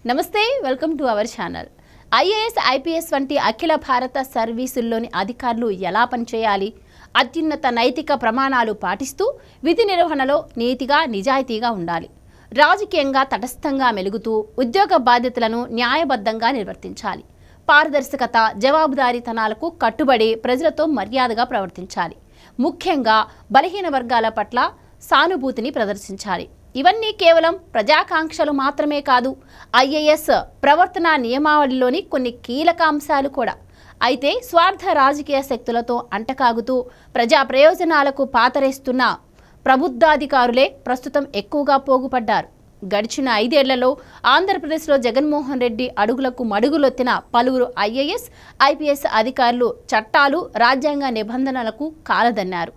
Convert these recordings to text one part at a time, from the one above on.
నమస్తే welcome to our channel. IAS IPS వంటి అఖిల భారత సర్వీసుల్లోని అధికారులు ఎలా పనిచేయాలి, అత్యున్నత నైతిక ప్రమాణాలు పాటిస్తూ విధి నిర్వహణలో నీతిగా నిజాయితీగా ఉండాలి. రాజకీయంగా తటస్థంగా మెలుగుతూ ఉద్యోగ బాధ్యతలను న్యాయబద్ధంగా నిర్వర్తించాలి. పారదర్శకత, జవాబుదారీతనాలకు కట్టుబడి ప్రజలతో మర్యాదగా ప్రవర్తించాలి. ముఖ్యంగా బలహీన వర్గాల పట్ల సానుభూతిని ప్రదర్శించాలి. ఇవన్నీ కేవలం ప్రజాకాంక్షలు మాత్రమే కాదు, ఐఏఎస్ ప్రవర్తన నియమావళిలోని కొన్ని కీలక అంశాలు కూడా. అయితే స్వార్థ రాజకీయ శక్తులతో అంటకాగుతూ ప్రజా ప్రయోజనాలకు పాతరేస్తున్న ప్రబుద్ధాధికారులే ప్రస్తుతం ఎక్కువగా పోగుపడ్డారు. గడిచిన 5 ఏళ్లలో ఆంధ్రప్రదేశ్లో జగన్మోహన్ రెడ్డి అడుగులకు మడుగులొత్తిన పలువురు ఐఏఎస్ ఐపీఎస్ అధికారులు చట్టాలు, రాజ్యాంగ నిబంధనలకు కాలదన్నారు.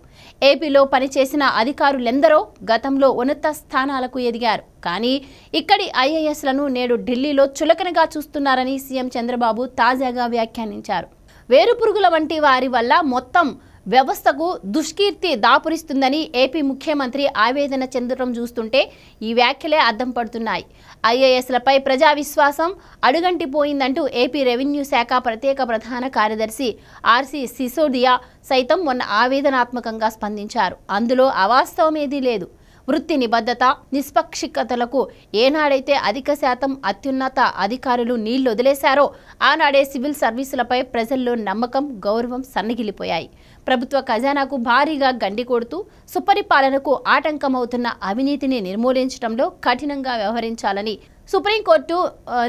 ఏపీలో పనిచేసిన అధికారులెందరో గతంలో ఉన్నత స్థానాలకు ఎదిగారు. కానీ ఇక్కడి ఐఏఎస్లను నేడు ఢిల్లీలో చులకనగా చూస్తున్నారని సీఎం చంద్రబాబు తాజాగా వ్యాఖ్యానించారు. వేరుపురుగుల వంటి వారి వల్ల మొత్తం వ్యవస్థకు దుష్కీర్తి దాపురిస్తుందని ఏపీ ముఖ్యమంత్రి ఆవేదన చెందడం చూస్తుంటే ఈ వ్యాఖ్యలే అద్దం పడుతున్నాయి. ఐఏఎస్లపై ప్రజా విశ్వాసం అడుగంటిపోయిందంటూ ఏపీ రెవెన్యూ శాఖ ప్రత్యేక ప్రధాన కార్యదర్శి ఆర్సీ సిసోడియా సైతం మొన్న ఆవేదనాత్మకంగా స్పందించారు. అందులో అవాస్తవమేదీ లేదు. వృత్తి నిబద్ధత, నిష్పక్షికతలకు ఏనాడైతే అధిక శాతం అత్యున్నత అధికారులు నీళ్లొదిలేశారో ఆనాడే సివిల్ సర్వీసులపై ప్రజల్లో నమ్మకం, గౌరవం సన్నగిలిపోయాయి. ప్రభుత్వ ఖజానాకు భారీగా గండి కొడుతూ సుపరిపాలనకు ఆటంకమవుతున్న అవినీతిని నిర్మూలించడంలో కఠినంగా వ్యవహరించాలని సుప్రీంకోర్టు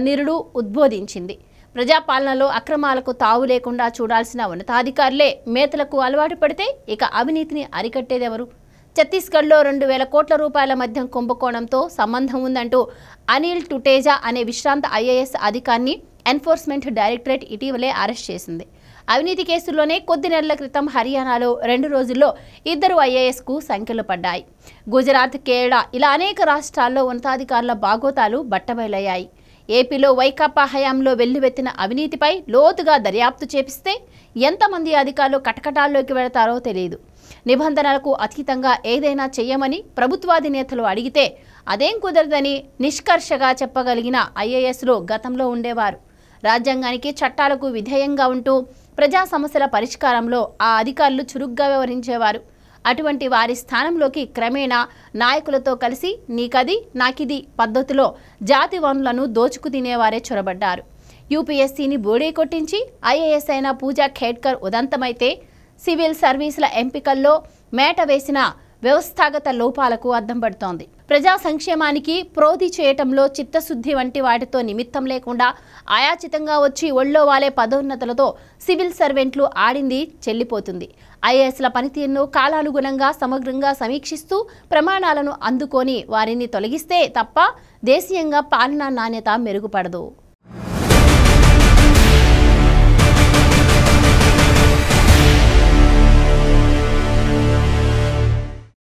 నిరుడు ఉద్బోధించింది. ప్రజాపాలనలో అక్రమాలకు తావు లేకుండా చూడాల్సిన ఉన్నతాధికారులే మేతలకు అలవాటు పడితే ఇక అవినీతిని అరికట్టేదెవరు? ఛత్తీస్గఢ్లో 2,000 కోట్ల రూపాయల మద్యం కుంభకోణంతో సంబంధం ఉందంటూ అనిల్ టుటేజా అనే విశ్రాంత ఐఏఎస్ అధికారిని ఎన్ఫోర్స్మెంట్ డైరెక్టరేట్ ఇటీవలే అరెస్ట్ చేసింది. అవినీతి కేసుల్లోనే కొద్ది నెలల క్రితం హర్యానాలో 2 రోజుల్లో 2 ఐఏఎస్కు సంఖ్యలు పడ్డాయి. గుజరాత్, కేరళ ఇలా అనేక రాష్ట్రాల్లో ఉన్నతాధికారుల బాగోతాలు బట్టబయలయ్యాయి. ఏపీలో వైకాపా హయాంలో వెల్లువెత్తిన అవినీతిపై లోతుగా దర్యాప్తు చేపిస్తే ఎంతమంది అధికారులు కటకటాల్లోకి వెళతారో తెలియదు. నిబంధనలకు అతీతంగా ఏదైనా చేయమని ప్రభుత్వాధినేతలు అడిగితే అదేం కుదరదని నిష్కర్షగా చెప్పగలిగిన ఐఏఎస్లు గతంలో ఉండేవారు. రాజ్యాంగానికి, చట్టాలకు విధేయంగా ఉంటూ ప్రజా సమస్యల పరిష్కారంలో ఆ అధికారులు చురుగ్గా వ్యవహరించేవారు. అటువంటి వారి స్థానంలోకి క్రమేణా నాయకులతో కలిసి నీకది నాకిది పద్ధతిలో జాతి వనరులను దోచుకు తినేవారే చొరబడ్డారు. యూపీఎస్సీని బోడే కొట్టించి ఐఏఎస్ అయిన పూజా ఖేడ్కర్ ఉదంతమైతే సివిల్ సర్వీసుల ఎంపికల్లో మేట వేసిన వ్యవస్థాగత లోపాలకు అద్దం పడుతోంది. ప్రజా సంక్షేమానికి ప్రోధి చేయటంలో చిత్తశుద్ధి వంటి వాటితో నిమిత్తం లేకుండా ఆయాచితంగా వచ్చి ఒళ్ళో వాలే పదోన్నతులతో సివిల్ సర్వెంట్లు ఆడింది చెల్లిపోతుంది. ఐఏఎస్ల పనితీరును కాలానుగుణంగా సమగ్రంగా సమీక్షిస్తూ ప్రమాణాలను అందుకొని వారిని తొలగిస్తే తప్ప దేశీయంగా పాలనా నాణ్యత మెరుగుపడదు.